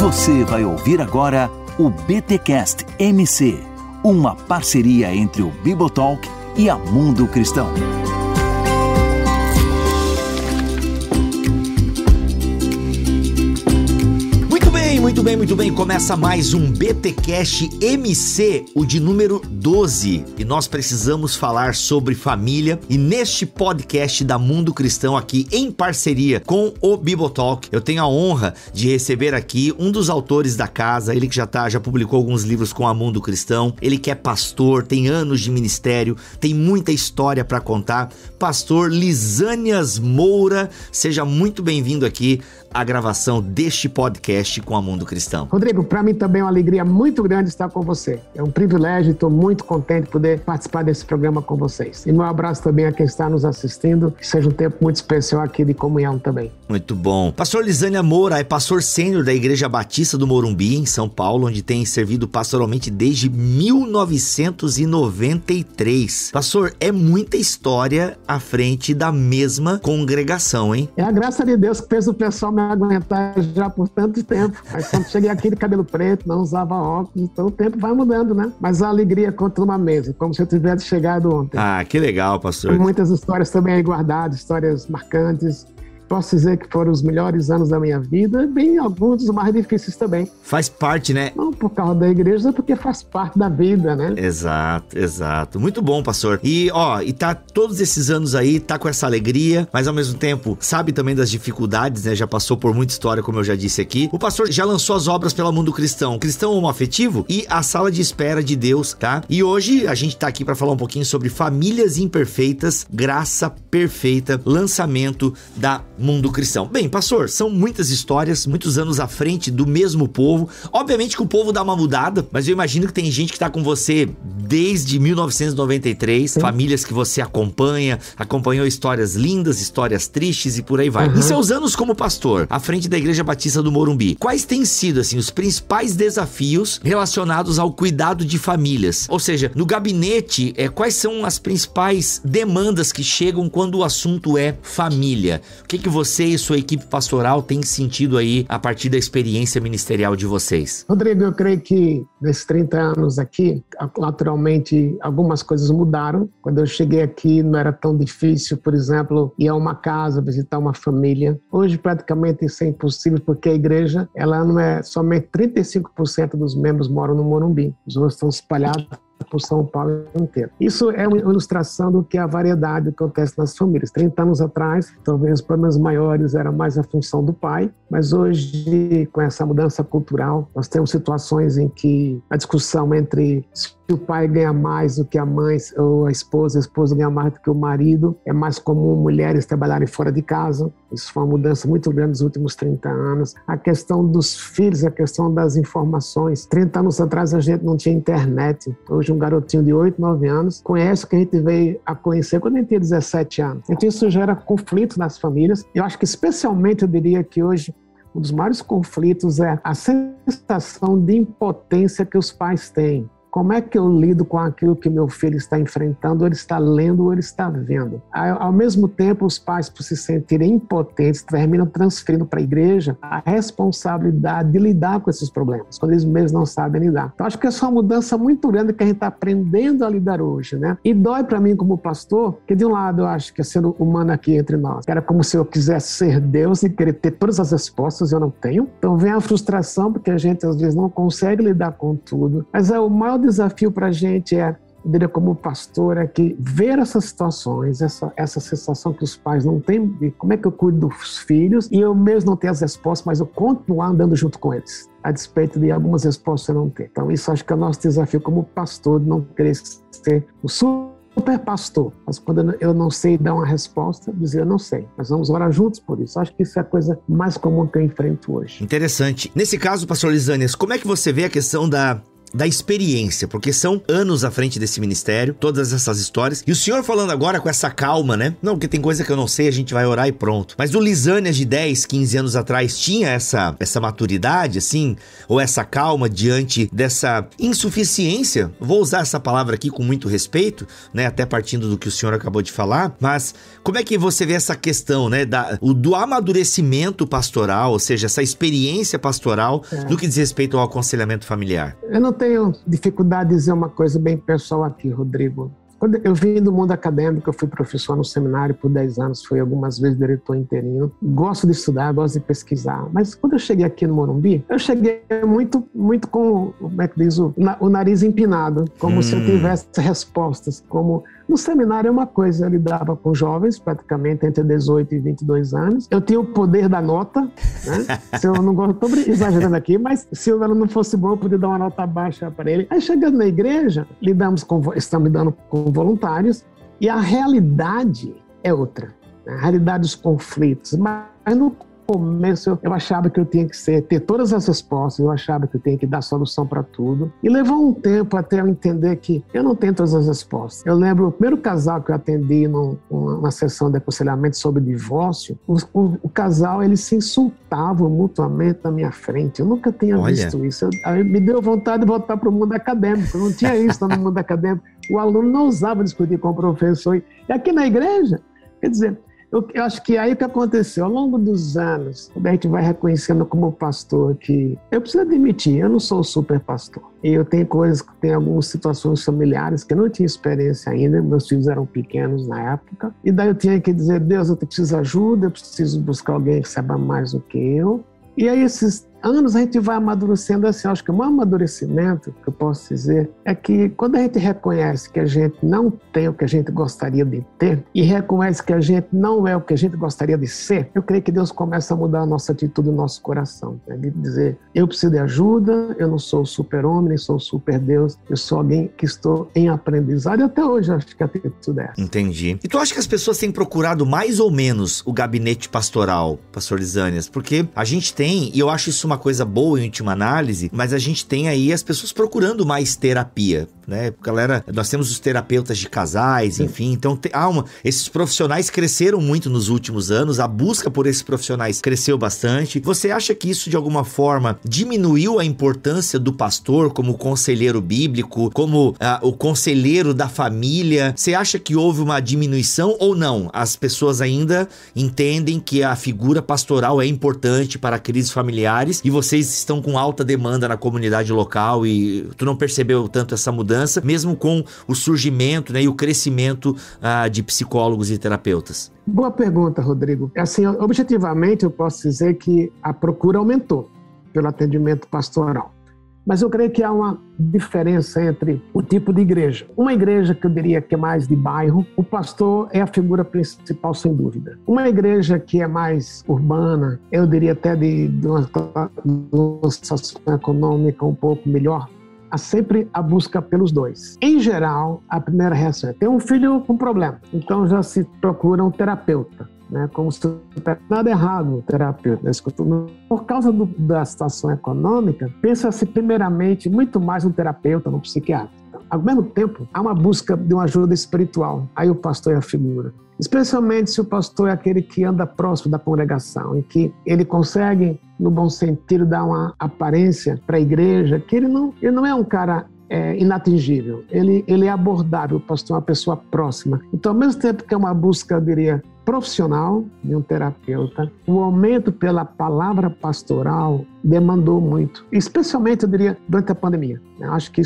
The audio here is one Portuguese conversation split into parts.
Você vai ouvir agora o BTcast MC, uma parceria entre o Bibotalk e a Mundo Cristão. Muito bem. Começa mais um BTcast MC, o de número 12. E nós precisamos falar sobre família. E neste podcast da Mundo Cristão, aqui em parceria com o Bibotalk, eu tenho a honra de receber aqui um dos autores da casa. Ele que já publicou alguns livros com a Mundo Cristão. Ele que é pastor, tem anos de ministério, tem muita história para contar. Pastor Lisânias Moura, seja muito bem-vindo aqui à gravação deste podcast com a Mundo Cristão. Rodrigo, para mim também é uma alegria muito grande estar com você. É um privilégio e estou muito contente de poder participar desse programa com vocês. E meu abraço também a quem está nos assistindo. Que seja um tempo muito especial aqui de comunhão também. Muito bom. Pastor Lisânia Moura é pastor sênior da Igreja Batista do Morumbi, em São Paulo, onde tem servido pastoralmente desde 1993. Pastor, é muita história à frente da mesma congregação, hein? É a graça de Deus que fez o pessoal me aguentar já por tanto tempo. Mas quando cheguei aqui de cabelo preto, não usava óculos, então o tempo vai mudando, né? Mas a alegria continua a mesma, como se eu tivesse chegado ontem. Ah, que legal, pastor. Tem muitas histórias também aí guardadas, histórias marcantes. Posso dizer que foram os melhores anos da minha vida, bem alguns dos mais difíceis também. Faz parte, né? Não por causa da igreja, porque faz parte da vida, né? Exato. Muito bom, pastor. E tá todos esses anos aí, tá com essa alegria, mas ao mesmo tempo sabe também das dificuldades, né? Já passou por muita história, como eu já disse aqui. O pastor já lançou as obras pela Mundo Cristão, Cristão Homoafetivo e a Sala de Espera de Deus, tá? E hoje a gente tá aqui para falar um pouquinho sobre Famílias Imperfeitas, Graça Perfeita, lançamento da Mundo Cristão. Bem, pastor, são muitas histórias, muitos anos à frente do mesmo povo. Obviamente que o povo dá uma mudada, mas eu imagino que tem gente que tá com você desde 1993, Sim. Famílias que você acompanhou histórias lindas, histórias tristes e por aí vai. Em seus anos como pastor, à frente da Igreja Batista do Morumbi, quais têm sido, assim, os principais desafios relacionados ao cuidado de famílias? Ou seja, no gabinete, quais são as principais demandas que chegam quando o assunto é família? O que você e sua equipe pastoral têm sentido aí a partir da experiência ministerial de vocês? Rodrigo, eu creio que nesses 30 anos aqui, naturalmente, algumas coisas mudaram. Quando eu cheguei aqui, não era tão difícil, por exemplo, ir a uma casa, visitar uma família. Hoje, praticamente, isso é impossível, porque a igreja, ela não é somente 35% dos membros moram no Morumbi. Os outros estão espalhados por São Paulo inteiro. Isso é uma ilustração do que a variedade que acontece nas famílias. 30 anos atrás, talvez os problemas maiores eram mais a função do pai, mas hoje, com essa mudança cultural, nós temos situações em que a discussão entre se o pai ganha mais do que a mãe ou a esposa ganha mais do que o marido, é mais comum mulheres trabalharem fora de casa. Isso foi uma mudança muito grande nos últimos 30 anos. A questão dos filhos, a questão das informações. 30 anos atrás a gente não tinha internet. Hoje um garotinho de 8, 9 anos conhece o que a gente veio a conhecer quando a gente tinha 17 anos. Então isso gera conflito nas famílias. Eu acho que especialmente eu diria que hoje um dos maiores conflitos é a sensação de impotência que os pais têm. Como é que eu lido com aquilo que meu filho está enfrentando, ou ele está lendo, ou ele está vendo? Ao mesmo tempo, os pais, por se sentirem impotentes, terminam transferindo para a igreja a responsabilidade de lidar com esses problemas, quando eles mesmos não sabem lidar. Então, acho que essa é uma mudança muito grande que a gente está aprendendo a lidar hoje, né? E dói para mim como pastor, que de um lado eu acho que é ser humano aqui entre nós. Era como se eu quisesse ser Deus e querer ter todas as respostas, eu não tenho. Então vem a frustração, porque a gente às vezes não consegue lidar com tudo. Mas o maior desafio para a gente eu diria como pastor, é que ver essas situações, essa sensação que os pais não têm de como é que eu cuido dos filhos e eu mesmo não tenho as respostas, mas eu continuar andando junto com eles, a despeito de algumas respostas eu não ter. Então isso acho que é o nosso desafio como pastor, de não querer ser o super pastor, mas quando eu não sei dar uma resposta, dizer eu não sei, mas vamos orar juntos por isso. Acho que isso é a coisa mais comum que eu enfrento hoje. Interessante. Nesse caso, pastor Lisânias, como é que você vê a questão da da experiência, porque são anos à frente desse ministério, todas essas histórias. E o senhor falando agora com essa calma, né? Não, porque tem coisa que eu não sei, a gente vai orar e pronto. Mas o Lisânias de 10, 15 anos atrás tinha essa maturidade, assim, ou essa calma diante dessa insuficiência? Vou usar essa palavra aqui com muito respeito, né? Até partindo do que o senhor acabou de falar, mas como é que você vê essa questão, né? Do amadurecimento pastoral, ou seja, essa experiência pastoral no que diz respeito ao aconselhamento familiar? Eu não tenho dificuldade de dizer uma coisa bem pessoal aqui, Rodrigo. Quando eu vim do mundo acadêmico, eu fui professor no seminário por 10 anos, fui algumas vezes diretor interino. Gosto de estudar, gosto de pesquisar. Mas quando eu cheguei aqui no Morumbi, eu cheguei muito com, como é que diz, o nariz empinado, como se eu tivesse respostas. Como no seminário é uma coisa, eu lidava com jovens, praticamente entre 18 e 22 anos. Eu tinha o poder da nota, né? Se eu não gosto, estou exagerando aqui, mas se ela não fosse boa, eu podia dar uma nota baixa para ele. Aí chegando na igreja, estamos lidando com voluntários, e a realidade é outra, né? A realidade dos conflitos. Mas no começo eu achava que eu tinha que ter todas as respostas, eu achava que eu tinha que dar solução para tudo, e levou um tempo até eu entender que eu não tenho todas as respostas. Eu lembro o primeiro casal que eu atendi numa sessão de aconselhamento sobre divórcio, o casal, eles se insultavam mutuamente na minha frente. Eu nunca tinha visto isso. Aí me deu vontade de voltar para o mundo acadêmico. Eu não tinha isso no mundo acadêmico. O aluno não ousava discutir com o professor. E aqui na igreja, quer dizer, eu acho que aí o que aconteceu, ao longo dos anos, a gente vai reconhecendo como pastor que eu preciso admitir, eu não sou super pastor. E eu tenho algumas situações familiares que eu não tinha experiência ainda, meus filhos eram pequenos na época, e daí eu tinha que dizer, Deus, eu preciso de ajuda, eu preciso buscar alguém que saiba mais do que eu. E aí esses anos a gente vai amadurecendo assim. Acho que o maior amadurecimento que eu posso dizer é que quando a gente reconhece que a gente não tem o que a gente gostaria de ter e reconhece que a gente não é o que a gente gostaria de ser, eu creio que Deus começa a mudar a nossa atitude, o nosso coração, né? De dizer, eu preciso de ajuda, eu não sou o super-homem, nem sou o super-deus, eu sou alguém que estou em aprendizado, e até hoje acho que a atitude é essa. Entendi. E tu acha que as pessoas têm procurado mais ou menos o gabinete pastoral, pastor Lisânias? Porque a gente tem, e eu acho isso uma coisa boa em última análise, mas a gente tem aí as pessoas procurando mais terapia, né? Galera, nós temos os terapeutas de casais, enfim, então esses profissionais cresceram muito nos últimos anos, a busca por esses profissionais cresceu bastante. Você acha que isso de alguma forma diminuiu a importância do pastor como conselheiro bíblico, como o conselheiro da família? Você acha que houve uma diminuição ou não? As pessoas ainda entendem que a figura pastoral é importante para crises familiares e vocês estão com alta demanda na comunidade local e tu não percebeu tanto essa mudança, mesmo com o surgimento, né, e o crescimento de psicólogos e terapeutas? Boa pergunta, Rodrigo. Assim, objetivamente eu posso dizer que a procura aumentou pelo atendimento pastoral. Mas eu creio que há uma diferença entre o tipo de igreja. Uma igreja que eu diria que é mais de bairro, o pastor é a figura principal, sem dúvida. Uma igreja que é mais urbana, eu diria até de uma situação econômica um pouco melhor, há sempre a busca pelos dois. Em geral, a primeira reação é: tem um filho com problema, então já se procura um terapeuta, né? Como se não tivesse nada errado no terapeuta. Por causa da situação econômica, pensa-se primeiramente muito mais no terapeuta, no psiquiatra. Ao mesmo tempo, há uma busca de uma ajuda espiritual. Aí o pastor é a figura. Especialmente se o pastor é aquele que anda próximo da congregação, em que ele consegue, no bom sentido, dar uma aparência para a igreja, que ele não é um cara inatingível, ele é abordável. O pastor é uma pessoa próxima. Então, ao mesmo tempo que é uma busca, eu diria, profissional de um terapeuta, o aumento pela palavra pastoral demandou muito, especialmente, eu diria, durante a pandemia. Eu acho que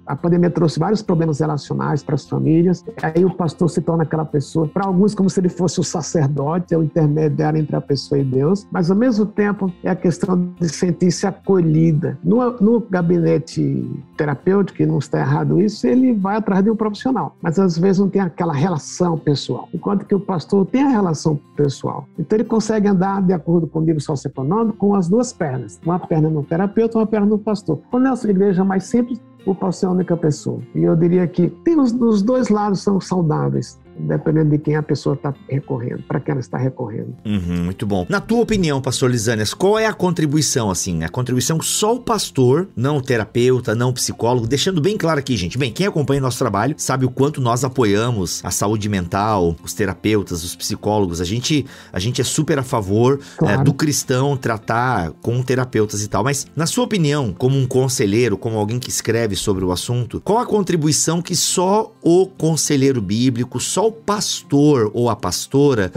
a pandemia trouxe vários problemas relacionais para as famílias. Aí o pastor se torna aquela pessoa, para alguns, como se ele fosse o sacerdote, é o intermediário entre a pessoa e Deus, mas ao mesmo tempo é a questão de sentir-se acolhida. No gabinete terapêutico, e não está errado isso, ele vai atrás de um profissional, mas às vezes não tem aquela relação pessoal, enquanto que o pastor tem a relação pessoal. Então ele consegue andar de acordo com o nível socioeconômico com as duas pernas, uma perna no terapeuta, uma perna no pastor. Quando é a sua igreja mais simples, o pastor é a única pessoa. E eu diria que os dois lados são saudáveis. dependendo de quem a pessoa está recorrendo, para quem ela está recorrendo. Muito bom. Na tua opinião, pastor Lisânias, qual é a contribuição, assim? A contribuição só o pastor, não o terapeuta, não o psicólogo, deixando bem claro aqui, gente. Bem, quem acompanha nosso trabalho sabe o quanto nós apoiamos a saúde mental, os terapeutas, os psicólogos. A gente é super a favor do cristão tratar com terapeutas e tal. Mas, na sua opinião, como um conselheiro, como alguém que escreve sobre o assunto, qual a contribuição que só o conselheiro bíblico, só o pastor ou a pastora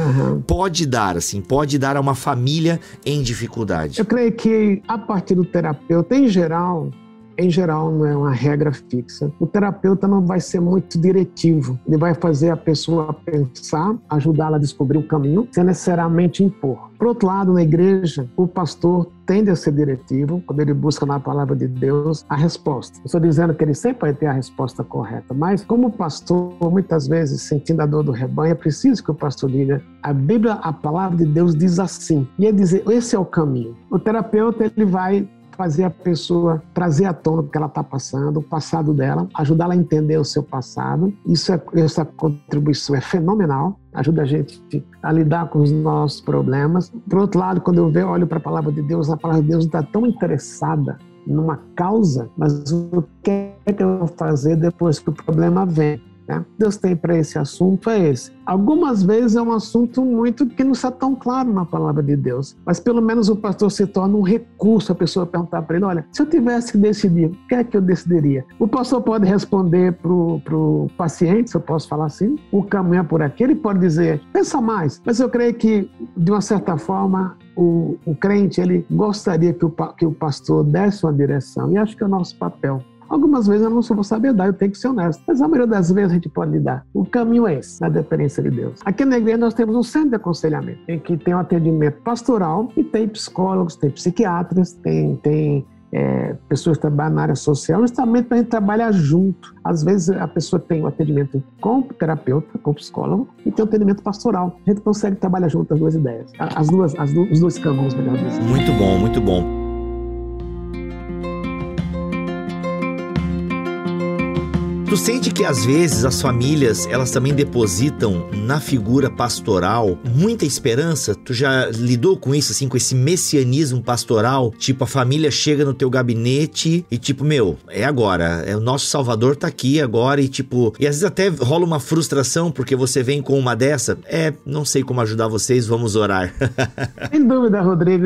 pode dar, assim, pode dar a uma família em dificuldade? Eu creio que a partir do terapeuta, em geral não é uma regra fixa. O terapeuta não vai ser muito diretivo. Ele vai fazer a pessoa pensar, ajudá-la a descobrir o caminho, sem necessariamente impor. Por outro lado, na igreja, o pastor tende a ser diretivo quando ele busca na palavra de Deus a resposta. Eu estou dizendo que ele sempre vai ter a resposta correta, mas como pastor, muitas vezes, sentindo a dor do rebanho, é preciso que o pastor diga: a Bíblia, a palavra de Deus diz assim. E ele diz: esse é o caminho. O terapeuta, ele vai fazer a pessoa trazer à tona o que ela está passando, o passado dela, ajudá-la a entender o seu passado. Essa contribuição é fenomenal, ajuda a gente a lidar com os nossos problemas. Por outro lado, quando eu olho para a palavra de Deus, a palavra de Deus está tão interessada numa causa, mas o que é que eu vou fazer depois que o problema vem? Deus tem para esse assunto é esse. Algumas vezes é um assunto muito que não está tão claro na palavra de Deus, mas pelo menos o pastor se torna um recurso. A pessoa perguntar para ele: olha, se eu tivesse que decidir, o que é que eu decidiria? O pastor pode responder para o paciente, se eu posso falar assim, o caminho é por aqui. Ele pode dizer: pensa mais. Mas eu creio que, de uma certa forma, o crente, ele gostaria que o pastor desse uma direção, e acho que é o nosso papel. Algumas vezes eu não vou saber dar, eu tenho que ser honesto. Mas a maioria das vezes a gente pode lidar. O caminho é esse, na dependência de Deus. Aqui na igreja nós temos um centro de aconselhamento, em que tem um atendimento pastoral e tem psicólogos, tem psiquiatras, tem pessoas que trabalham na área social, justamente para a gente trabalhar junto. Às vezes a pessoa tem um atendimento com o terapeuta, com o psicólogo, e tem um atendimento pastoral. A gente consegue trabalhar junto as duas ideias, os dois caminhos, melhor dizendo. Muito bom, muito bom. Tu sente que às vezes as famílias, elas também depositam na figura pastoral muita esperança? Tu já lidou com isso, assim, com esse messianismo pastoral? Tipo, a família chega no teu gabinete e tipo, é agora, o nosso Salvador tá aqui agora e tipo... E às vezes até rola uma frustração porque você vem com uma dessa, não sei como ajudar vocês, vamos orar. Sem dúvida, Rodrigo,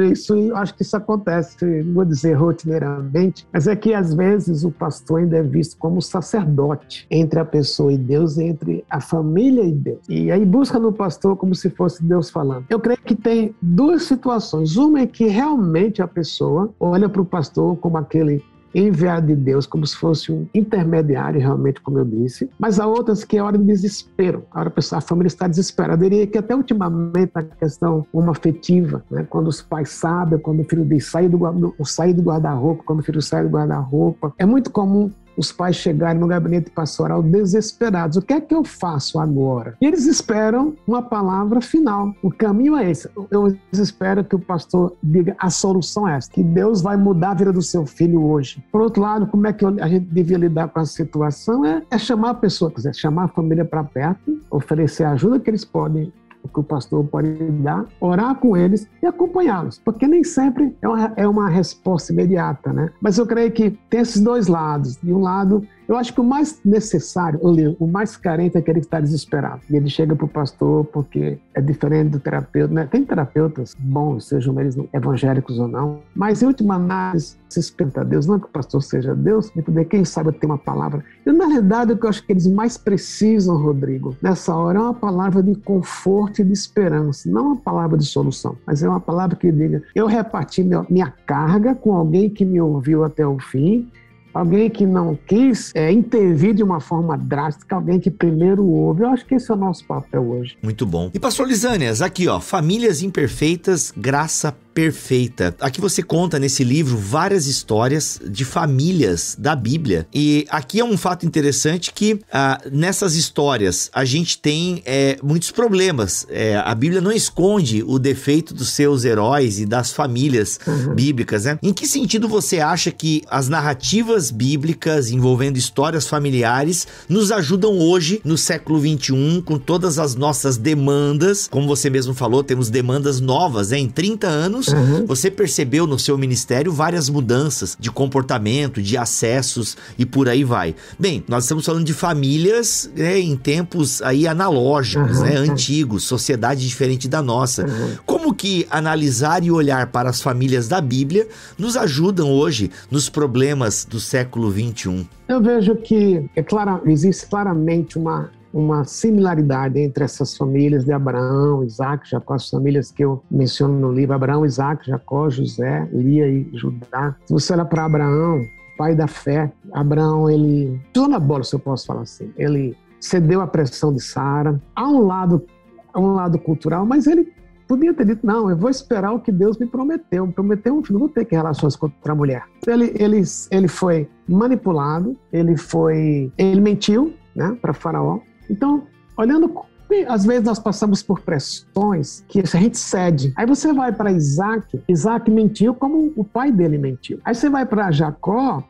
acho que isso acontece, não vou dizer rotineiramente, mas é que às vezes o pastor ainda é visto como sacerdote entre a pessoa e Deus, entre a família e Deus. E aí busca no pastor como se fosse Deus falando. Eu creio que tem duas situações. Uma é que realmente a pessoa olha para o pastor como aquele enviado de Deus, como se fosse um intermediário, realmente, como eu disse. Mas há outras que é hora de desespero. A família está desesperada. Eu diria que até ultimamente a questão afetiva, né? Quando os pais sabem, quando o filho diz sair do guarda-roupa, quando o filho sai do guarda-roupa, é muito comum os pais chegarem no gabinete pastoral desesperados. O que é que eu faço agora? E eles esperam uma palavra final. O caminho é esse. Eu espero que o pastor diga: a solução é essa, que Deus vai mudar a vida do seu filho hoje. Por outro lado, como é que a gente devia lidar com a situação? É chamar a pessoa, chamar a família para perto, oferecer a ajuda que eles podem, que o pastor pode dar, orar com eles e acompanhá-los, porque nem sempre é uma resposta imediata, né? Mas eu creio que tem esses dois lados. De um lado, eu acho que o mais necessário, o mais carente é aquele que está desesperado. E ele chega para o pastor porque é diferente do terapeuta, né? Tem terapeutas bons, sejam eles evangélicos ou não, mas em última análise, se espenta a Deus, não é que o pastor seja Deus, e poder, quem sabe, ter uma palavra. E na realidade, o que eu acho que eles mais precisam, Rodrigo, nessa hora, é uma palavra de conforto e de esperança, não uma palavra de solução, mas é uma palavra que diga: eu reparti minha carga com alguém que me ouviu até o fim, alguém que não quis intervir de uma forma drástica, alguém que primeiro ouve. Eu acho que esse é o nosso papel hoje. Muito bom. E pastor Lisânias, aqui famílias imperfeitas, graça perfeita. Aqui você conta nesse livro várias histórias de famílias da Bíblia. E aqui é um fato interessante que nessas histórias a gente tem muitos problemas. A Bíblia não esconde o defeito dos seus heróis e das famílias bíblicas, né? Em que sentido você acha que as narrativas bíblicas envolvendo histórias familiares nos ajudam hoje, no século XXI, com todas as nossas demandas? Como você mesmo falou, temos demandas novas, né? Em 30 anos, você percebeu no seu ministério várias mudanças de comportamento, de acessos e por aí vai. Bem, nós estamos falando de famílias, né, em tempos aí analógicos, né, antigos, sociedade diferente da nossa. Como que analisar e olhar para as famílias da Bíblia nos ajudam hoje nos problemas do século XXI? Eu vejo que existe claramente uma similaridade entre essas famílias de Abraão, Isaac, Jacó, as famílias que eu menciono no livro: Abraão, Isaac, Jacó, José, Lia e Judá. Se você olha para Abraão, pai da fé, Abraão, ele pisou na bola, se eu posso falar assim. Ele cedeu à pressão de Sara. Há um lado cultural, mas ele podia ter dito: não, eu vou esperar o que Deus me prometeu. Me prometeu um filho, não vou ter que relações com outra mulher. Ele foi manipulado, ele mentiu, né, para Faraó. Então, olhando, às vezes nós passamos por pressões que a gente cede. Aí você vai para Isaac mentiu como o pai dele mentiu. Aí você vai para Jacó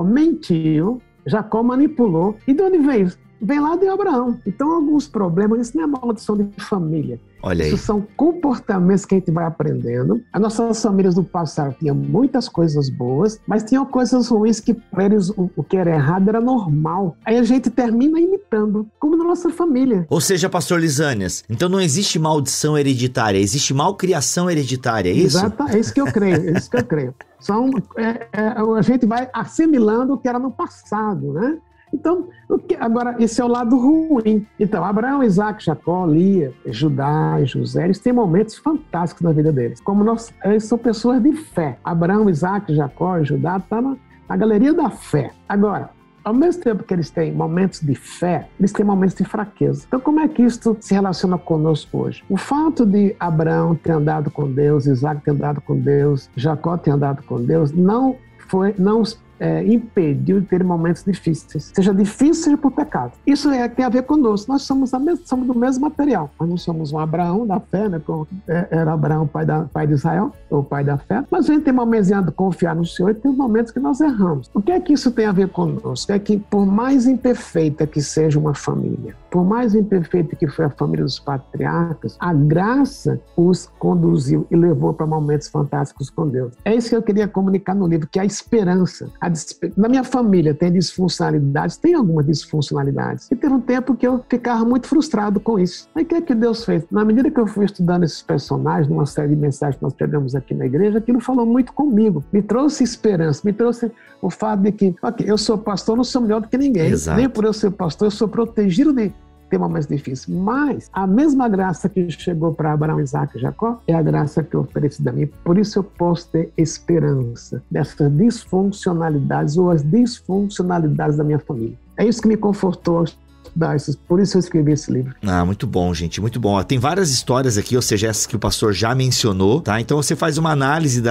mentiu, Jacó manipulou. E de onde veio? Vem lá de Abraão. Então, alguns problemas, isso não é maldição de família. Olha aí. Isso são comportamentos que a gente vai aprendendo. As nossas famílias do passado tinham muitas coisas boas, mas tinham coisas ruins que para eles o que era errado era normal. Aí a gente termina imitando, como na nossa família. Ou seja, pastor Lisânias, então não existe maldição hereditária, existe malcriação hereditária, é isso? Exato, é isso que eu creio, a gente vai assimilando o que era no passado, né? Então, agora, esse é o lado ruim. Então, Abraão, Isaac, Jacó, Lia, Judá e José, eles têm momentos fantásticos na vida deles. Eles são pessoas de fé. Abraão, Isaac, Jacó e Judá estão na galeria da fé. Agora, ao mesmo tempo que eles têm momentos de fé, eles têm momentos de fraqueza. Então, como é que isso se relaciona conosco hoje? O fato de Abraão ter andado com Deus, Isaac ter andado com Deus, Jacó ter andado com Deus, não impediu de ter momentos difíceis, seja difícil, seja por pecado. Isso tem a ver conosco. Nós somos do mesmo material. Nós não somos um Abraão da fé, né? Era Abraão, pai de Israel, ou pai da fé, mas a gente tem momentos de confiar no Senhor e tem momentos que nós erramos. O que é que isso tem a ver conosco? É que por mais imperfeita que seja uma família, por mais imperfeita que foi a família dos patriarcas, a graça os conduziu e levou para momentos fantásticos com Deus. É isso que eu queria comunicar no livro, que é a esperança. Na minha família tem disfuncionalidades, tem algumas disfuncionalidades. E teve um tempo que eu ficava muito frustrado com isso. Aí o que é que Deus fez? Na medida que eu fui estudando esses personagens, numa série de mensagens que nós pregamos aqui na igreja, aquilo falou muito comigo. Me trouxe esperança, me trouxe o fato de que, eu sou pastor, não sou melhor do que ninguém. Exato. Nem por eu ser pastor, eu sou protegido de ter momentos difíceis. Mas a mesma graça que chegou para Abraão, Isaac e Jacó é a graça que eu ofereci a mim. Por isso eu posso ter esperança dessas disfuncionalidades ou as disfuncionalidades da minha família. É isso que me confortou. Por isso eu escrevi esse livro. Muito bom, gente, muito bom. Tem várias histórias aqui, ou seja, essas que o pastor já mencionou, tá? Então você faz uma análise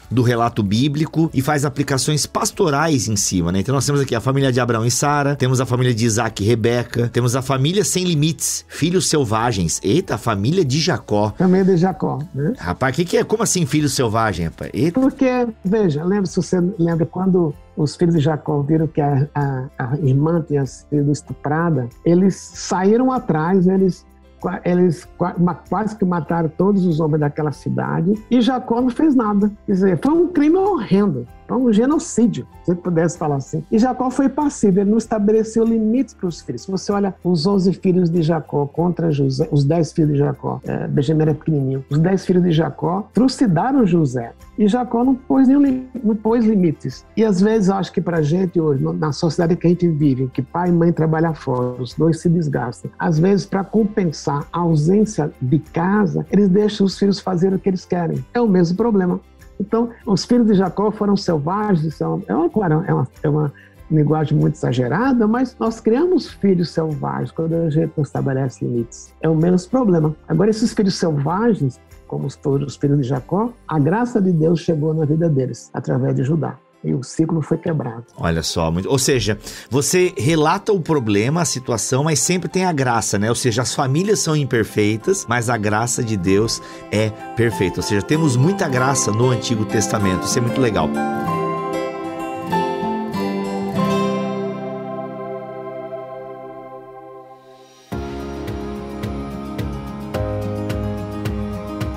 do relato bíblico e faz aplicações pastorais em cima, né? Então nós temos aqui a família de Abraão e Sara, temos a família de Isaac e Rebeca, temos a família sem limites, filhos selvagens. Eita, a família de Jacó. Família de Jacó, né? Rapaz, o que é? Como assim filho selvagem, rapaz? Eita. Porque, veja, se você lembra quando os filhos de Jacó viram que a irmã tinha sido estuprada, eles saíram atrás, eles quase que mataram todos os homens daquela cidade e Jacó não fez nada. Quer dizer, foi um crime horrendo, foi um genocídio, se eu pudesse falar assim. E Jacó foi passivo, ele não estabeleceu limites para os filhos. Se você olha os 11 filhos de Jacó contra José, os 10 filhos de Jacó, Benjamim era pequenininho, os 10 filhos de Jacó trucidaram José. E Jacó não pôs limites. E às vezes eu acho que pra gente hoje, na sociedade que a gente vive, que pai e mãe trabalham fora, os dois se desgastam, às vezes para compensar a ausência de casa, eles deixam os filhos fazerem o que eles querem. É o mesmo problema. Então, os filhos de Jacó foram selvagens, é uma linguagem muito exagerada, mas nós criamos filhos selvagens quando a gente não estabelece limites. É o menos problema. Agora, esses filhos selvagens, como todos os filhos de Jacó, a graça de Deus chegou na vida deles, através de Judá. E o ciclo foi quebrado. Olha só, ou seja, você relata o problema, a situação, mas sempre tem a graça, né? Ou seja, as famílias são imperfeitas, mas a graça de Deus é perfeita. Ou seja, temos muita graça no Antigo Testamento. Isso é muito legal.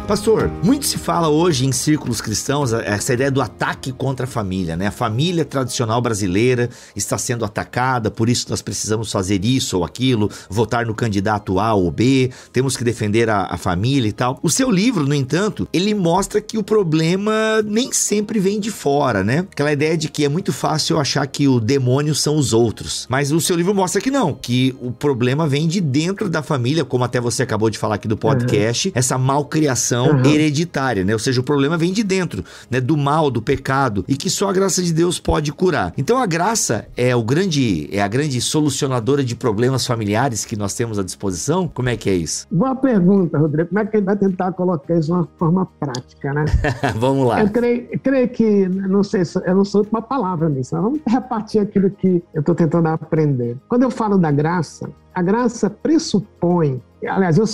Pastor, muito se fala hoje em círculos cristãos essa ideia do ataque contra a família, né? A família tradicional brasileira está sendo atacada, por isso nós precisamos fazer isso ou aquilo, votar no candidato A ou B, temos que defender a família e tal. O seu livro, no entanto, ele mostra que o problema nem sempre vem de fora, né? Aquela ideia de que é muito fácil achar que o demônio são os outros. Mas o seu livro mostra que não, que o problema vem de dentro da família, como até você acabou de falar aqui do podcast, essa malcriação hereditária, né? Ou seja, o problema vem de dentro, né? Do mal, do pecado, e que só a graça de Deus pode curar. Então a graça é a grande solucionadora de problemas familiares que nós temos à disposição? Como é que é isso? Boa pergunta, Rodrigo. Como é que ele vai tentar colocar isso de uma forma prática, né? Vamos lá. Eu creio que, não sei, eu não sou uma palavra nisso, mas vamos repartir aquilo que eu estou tentando aprender. Quando eu falo da graça, a graça pressupõe. Aliás, eu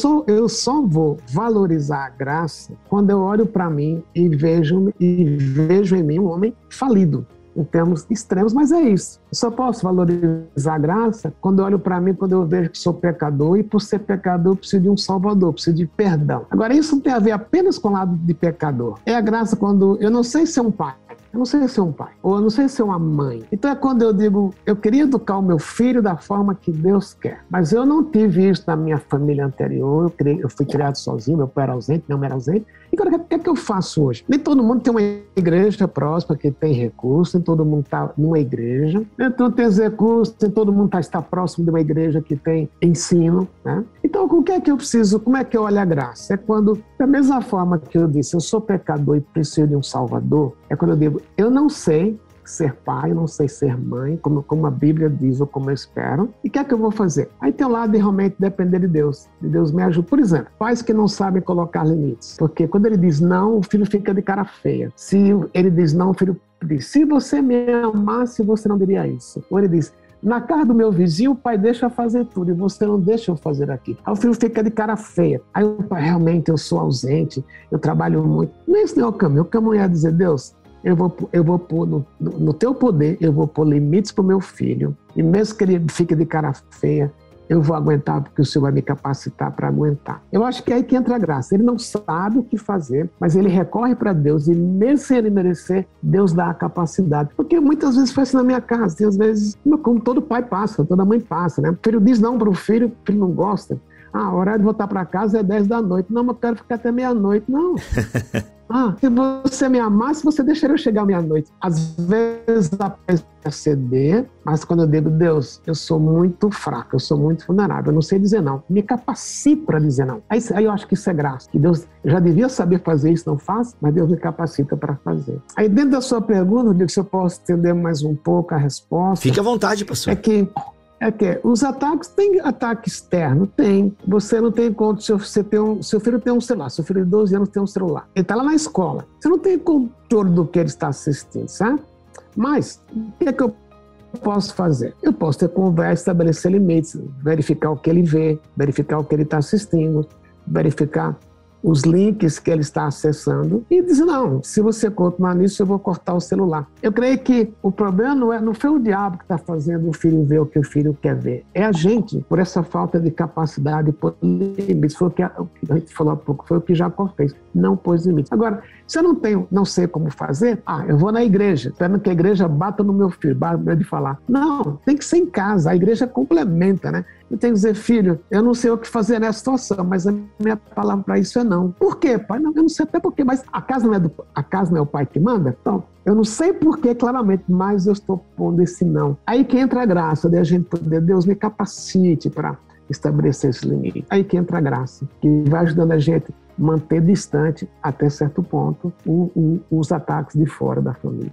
só vou valorizar a graça quando eu olho para mim e vejo em mim um homem falido, em termos extremos, mas é isso. Eu só posso valorizar a graça quando eu olho para mim, quando eu vejo que sou pecador, e por ser pecador eu preciso de um salvador, preciso de perdão. Agora, isso não tem a ver apenas com o lado de pecador. É a graça quando eu não sei ser um pai. Eu não sei ser um pai, ou eu não sei ser uma mãe. Então é quando eu digo, eu queria educar o meu filho da forma que Deus quer, mas eu não tive isso na minha família anterior, eu fui criado sozinho, meu pai era ausente, minha mãe era ausente. E agora, o que é que eu faço hoje? Nem todo mundo tem uma igreja próxima que tem recurso, nem todo mundo está numa igreja, nem todo mundo tem recursos, nem todo mundo está próximo de uma igreja que tem ensino, né? Então, o que é que eu preciso? Como é que eu olho a graça? É quando, da mesma forma que eu disse, eu sou pecador e preciso de um salvador, é quando eu digo, eu não sei ser pai, eu não sei ser mãe, como a Bíblia diz ou como eu espero. E o que é que eu vou fazer? Aí tem o lado de realmente depender de Deus me ajuda. Por exemplo, pais que não sabem colocar limites. Porque quando ele diz não, o filho fica de cara feia. Se ele diz não, o filho diz, se você me amasse, você não diria isso. Ou ele diz, na casa do meu vizinho, o pai deixa eu fazer tudo e você não deixa eu fazer aqui. Aí o filho fica de cara feia. Aí o pai, realmente, eu sou ausente, eu trabalho muito. Não é esse não é o caminho. O caminho é dizer, Deus, eu vou pôr no teu poder, eu vou pôr limites para o meu filho. E mesmo que ele fique de cara feia, eu vou aguentar porque o Senhor vai me capacitar para aguentar. Eu acho que é aí que entra a graça. Ele não sabe o que fazer, mas ele recorre para Deus e mesmo sem ele merecer, Deus dá a capacidade. Porque muitas vezes foi assim na minha casa, tem às vezes, como todo pai passa, toda mãe passa, né? O filho diz não para o filho não gosta. A hora de voltar para casa é 10 da noite. Não, mas eu quero ficar até meia-noite. Não. Se você me amasse, você deixaria eu chegar meia-noite. Às vezes dá para ceder, mas quando eu digo, Deus, eu sou muito fraco, eu sou muito vulnerável, eu não sei dizer não. Me capacita para dizer não. Aí eu acho que isso é graça. Que Deus já devia saber fazer isso, não faz, mas Deus me capacita para fazer. Aí dentro da sua pergunta, eu digo se eu posso estender mais um pouco a resposta. Fique à vontade, pastor. É que os ataques, tem ataque externo? Tem. Você não tem conta, seu filho tem um celular, seu filho de 12 anos tem um celular. Ele está lá na escola. Você não tem controle do que ele está assistindo, sabe? Mas, o que é que eu posso fazer? Eu posso ter conversa, estabelecer limites, verificar o que ele vê, verificar o que ele está assistindo, verificar os links que ele está acessando e diz, não, se você continuar nisso, eu vou cortar o celular. Eu creio que o problema não foi o diabo que está fazendo o filho ver o que o filho quer ver. É a gente, por essa falta de capacidade, por limites. Foi o que a gente falou há pouco, foi o que Jacó fez, não pôs limites. Agora, se eu não sei como fazer, eu vou na igreja, esperando que a igreja bata no meu filho, bata de falar. Não, tem que ser em casa, a igreja complementa, né? Eu tenho que dizer, filho, eu não sei o que fazer nessa situação, mas a minha palavra para isso é não. Por quê, pai? Não, eu não sei até por quê, mas a casa não é o pai que manda? Então, eu não sei por quê, claramente, mas eu estou pondo esse não. Aí que entra a graça, de a gente poder, Deus me capacite para estabelecer esse limite. Aí que entra a graça, que vai ajudando a gente manter distante, até certo ponto, os ataques de fora da família.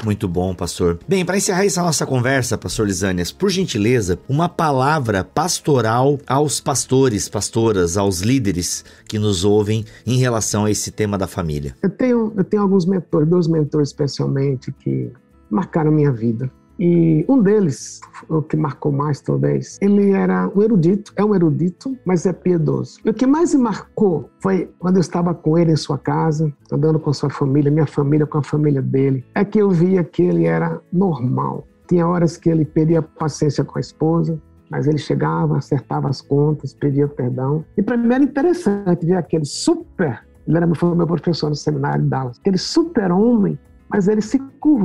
Muito bom, pastor. Bem, para encerrar essa nossa conversa, pastor Lisânias, por gentileza, uma palavra pastoral aos pastores, pastoras, aos líderes que nos ouvem em relação a esse tema da família. Eu tenho alguns mentores, 2 mentores especialmente, que marcaram minha vida. E um deles, o que marcou mais talvez, ele era um erudito, mas é piedoso. E o que mais me marcou foi quando eu estava com ele em sua casa, andando com sua família, minha família com a família dele, é que eu via que ele era normal. Tinha horas que ele perdia paciência com a esposa, mas ele chegava, acertava as contas, pedia perdão. E para mim era interessante ver aquele foi meu professor no seminário de Dallas, aquele super homem, mas ele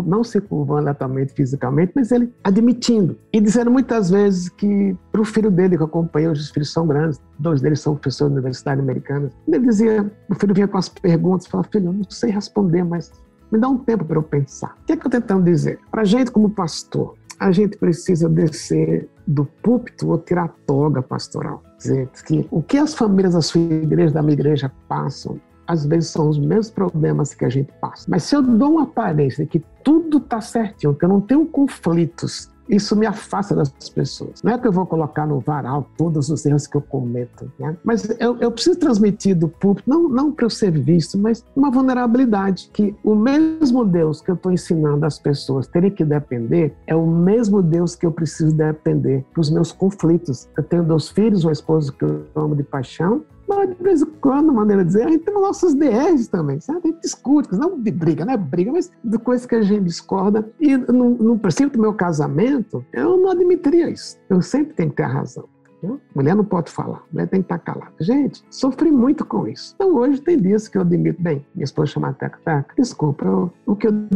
não se curvando atualmente fisicamente, mas ele admitindo. E dizendo muitas vezes que para o filho dele, que eu acompanhei, os filhos são grandes, 2 deles são professores da Universidade Americana, ele dizia, o filho vinha com as perguntas, falava, filho, eu não sei responder, mas me dá um tempo para eu pensar. O que é que eu estou tentando dizer? Para a gente como pastor, a gente precisa descer do púlpito ou tirar a toga pastoral. Dizer que o que as famílias da sua igreja, da minha igreja passam, às vezes são os mesmos problemas que a gente passa. Mas se eu dou uma aparência de que tudo está certinho, que eu não tenho conflitos, isso me afasta das pessoas. Não é que eu vou colocar no varal todos os erros que eu cometo, né? Mas eu preciso transmitir do púlpito, não para eu ser visto, mas uma vulnerabilidade, que o mesmo Deus que eu estou ensinando as pessoas terem que depender, é o mesmo Deus que eu preciso depender para os meus conflitos. Eu tenho 2 filhos, uma esposa que eu amo de paixão, mas de vez em quando, maneira de dizer, a gente tem nossos DRs também, sabe? A gente discute, não de briga, não é briga, mas de coisas que a gente discorda. E no princípio do meu casamento, eu não admitiria isso. Eu sempre tenho que ter a razão. Né? Mulher não pode falar, mulher tem que estar calada. Gente, sofri muito com isso. Então hoje tem dias que eu admito, bem, minha esposa chama Teca, desculpa,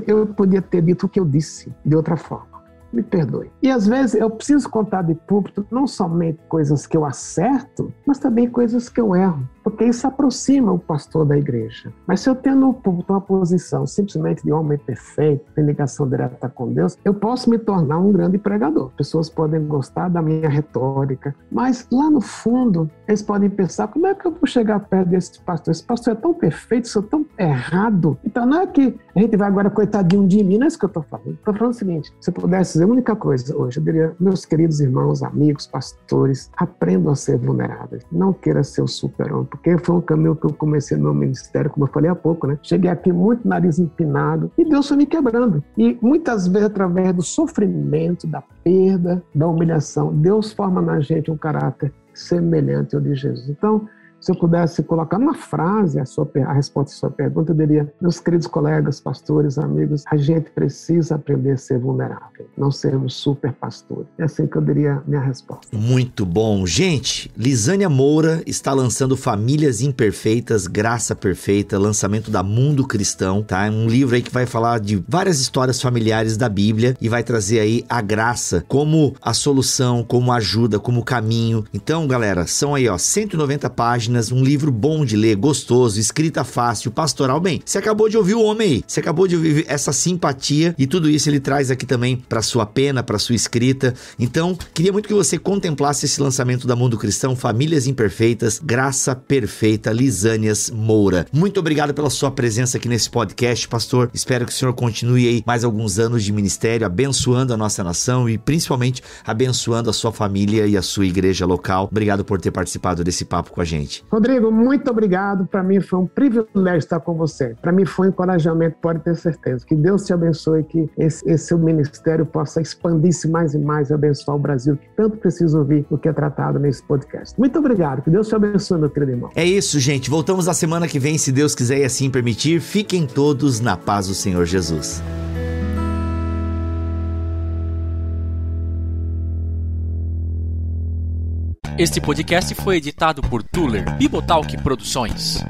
eu podia ter dito o que eu disse de outra forma. Me perdoe. E às vezes eu preciso contar de púlpito não somente coisas que eu acerto, mas também coisas que eu erro, porque isso aproxima o pastor da igreja. Mas se eu tenho no púlpito uma posição simplesmente de homem perfeito, tem ligação direta com Deus, eu posso me tornar um grande pregador. Pessoas podem gostar da minha retórica, mas lá no fundo eles podem pensar, como é que eu vou chegar perto desse pastor? Esse pastor é tão perfeito, sou tão errado. Então não é que a gente vai agora, coitadinho de mim, não é isso que eu estou falando. Estou falando o seguinte, se eu pudesse dizer a única coisa hoje, eu diria, meus queridos irmãos, amigos, pastores, aprendam a ser vulneráveis. Não queira ser o super-homem, porque foi um caminho que eu comecei no meu ministério, como eu falei há pouco, né? Cheguei aqui muito nariz empinado e Deus foi me quebrando. E muitas vezes, através do sofrimento, da perda, da humilhação, Deus forma na gente um caráter semelhante ao de Jesus. Então, se eu pudesse colocar numa frase a resposta à sua pergunta, eu diria, meus queridos colegas, pastores, amigos, a gente precisa aprender a ser vulnerável, não sermos super pastores. É assim que eu diria a minha resposta. Muito bom. Gente, Lisânia Moura está lançando Famílias Imperfeitas, Graça Perfeita, lançamento da Mundo Cristão, tá? Um livro aí que vai falar de várias histórias familiares da Bíblia e vai trazer aí a graça como a solução, como ajuda, como caminho. Então, galera, são aí, 190 páginas, um livro bom de ler, gostoso, escrita fácil, pastoral. Bem, você acabou de ouvir o homem aí, você acabou de ouvir essa simpatia e tudo isso ele traz aqui também para sua pena, para sua escrita. Então, queria muito que você contemplasse esse lançamento da Mundo Cristão, Famílias Imperfeitas, Graça Perfeita, Lisânias Moura. Muito obrigado pela sua presença aqui nesse podcast, pastor. Espero que o senhor continue aí mais alguns anos de ministério, abençoando a nossa nação e principalmente abençoando a sua família e a sua igreja local. Obrigado por ter participado desse papo com a gente. Rodrigo, muito obrigado. Para mim foi um privilégio estar com você. Para mim foi um encorajamento, pode ter certeza. Que Deus te abençoe, que esse seu ministério possa expandir-se mais e mais e abençoar o Brasil, que tanto precisa ouvir o que é tratado nesse podcast. Muito obrigado. Que Deus te abençoe, meu querido irmão. É isso, gente. Voltamos na semana que vem, se Deus quiser e assim permitir. Fiquem todos na paz do Senhor Jesus. Este podcast foi editado por Tuller Bibotalk Produções.